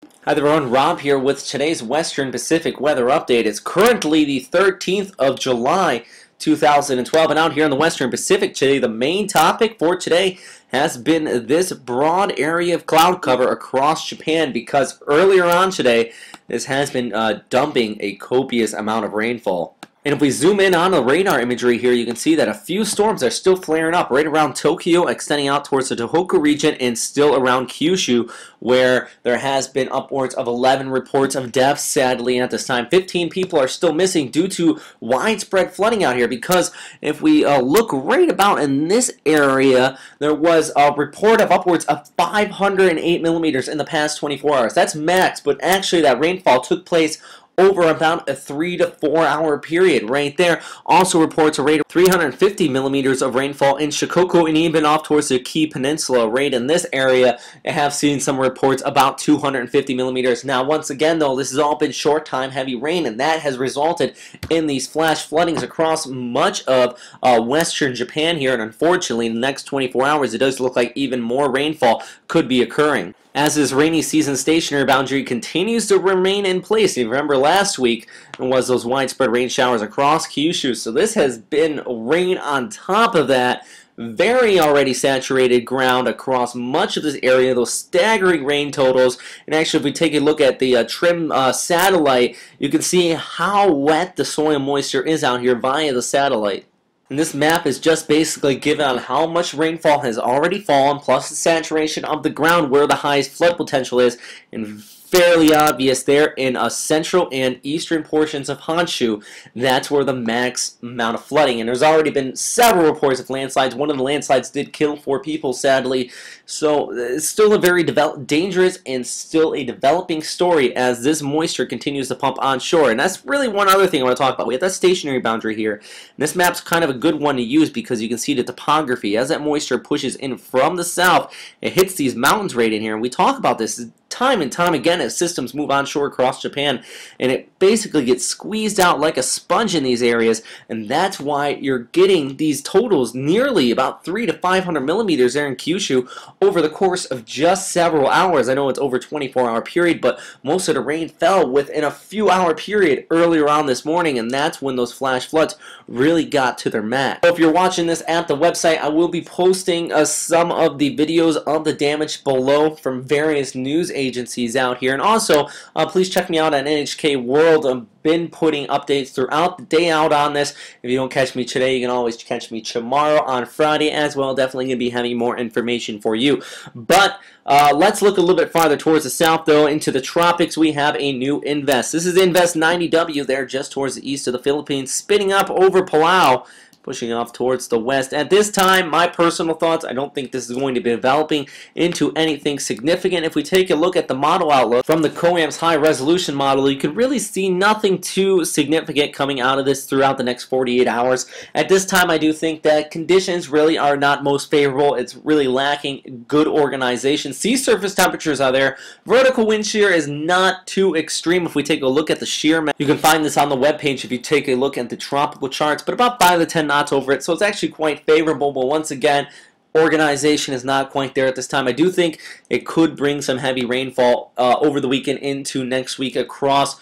Hi there everyone, Rob here with today's Western Pacific weather update. It's currently the 13th of July 2012, and out here in the Western Pacific today, the main topic for today has been this broad area of cloud cover across Japan, because earlier on today this has been dumping a copious amount of rainfall. And if we zoom in on the radar imagery here, you can see that a few storms are still flaring up right around Tokyo, extending out towards the Tohoku region, and still around Kyushu, where there has been upwards of 11 reports of deaths, sadly, at this time. 15 people are still missing due to widespread flooding out here, because if we look right about in this area, there was a report of upwards of 508 millimeters in the past 24 hours. That's max, but actually that rainfall took place over about a 3 to 4 hour period right there. Also reports a rate of 350 millimeters of rainfall in Shikoku, and even off towards the Kii Peninsula right in this area. I have seen some reports about 250 millimeters. Now once again though, this has all been short time heavy rain, and that has resulted in these flash floodings across much of western Japan here, and unfortunately in the next 24 hours it does look like even more rainfall could be occurring. As this rainy season stationary boundary continues to remain in place. You remember last week was those widespread rain showers across Kyushu, so this has been rain on top of that. Very already saturated ground across much of this area, those staggering rain totals. And actually, if we take a look at the TRIM satellite, you can see how wet the soil moisture is out here via the satellite. And this map is just basically given on how much rainfall has already fallen, plus the saturation of the ground where the highest flood potential is, and fairly obvious there in central and eastern portions of Honshu. That's where the max amount of flooding. And there's already been several reports of landslides. One of the landslides did kill 4 people, sadly. So it's still a very dangerous and still a developing story as this moisture continues to pump onshore. And that's really one other thing I want to talk about. We have that stationary boundary here. And this map's kind of a good one to use because you can see the topography. As that moisture pushes in from the south, it hits these mountains right in here. And we talk about this time and time again as systems move onshore across Japan, and it basically gets squeezed out like a sponge in these areas, and that's why you're getting these totals nearly about 300 to 500 millimeters there in Kyushu over the course of just several hours. I know it's over a 24-hour period, but most of the rain fell within a few hour period earlier on this morning, and that's when those flash floods really got to their max. So if you're watching this at the website, I will be posting some of the videos of the damage below from various news agencies out here. And also, please check me out on NHK World. I've been putting updates throughout the day out on this. If you don't catch me today, you can always catch me tomorrow on Friday as well. Definitely going to be having more information for you. But let's look a little bit farther towards the south, though, into the tropics. We have a new Invest. This is Invest 90W there just towards the east of the Philippines, spinning up over Palau, pushing off towards the west. At this time, my personal thoughts, I don't think this is going to be developing into anything significant. If we take a look at the model outlook from the COAM's high resolution model, you can really see nothing too significant coming out of this throughout the next 48 hours. At this time, I do think that conditions really are not most favorable. It's really lacking good organization. Sea surface temperatures are there. Vertical wind shear is not too extreme. If we take a look at the shear map, you can find this on the webpage if you take a look at the tropical charts, but about 5 to 10 knots over it, so it's actually quite favorable. But once again, organization is not quite there at this time. I do think it could bring some heavy rainfall over the weekend into next week across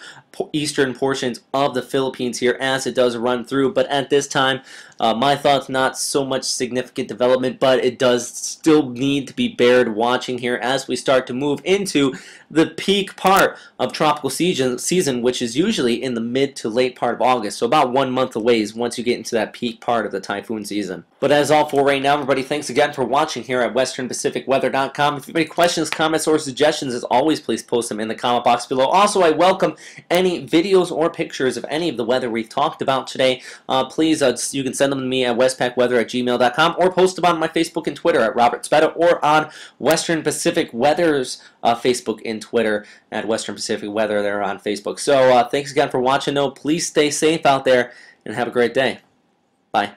eastern portions of the Philippines here as it does run through. But at this time, my thoughts, not so much significant development, but it does still need to be bared watching here as we start to move into the peak part of tropical season, which is usually in the mid to late part of August. So about 1 month away is once you get into that peak part of the typhoon season. But as all for right now, everybody, thanks again for watching here at westernpacificweather.com. If you have any questions, comments, or suggestions, as always, please post them in the comment box below. Also, I welcome any videos or pictures of any of the weather we've talked about today. Please, you can send them to me at westpacweather@gmail.com, or post them on my Facebook and Twitter at Robert Speta, or on Western Pacific Weather's Facebook and Twitter at Western Pacific Weather. They're on Facebook. So thanks again for watching, though. Please stay safe out there and have a great day. Bye.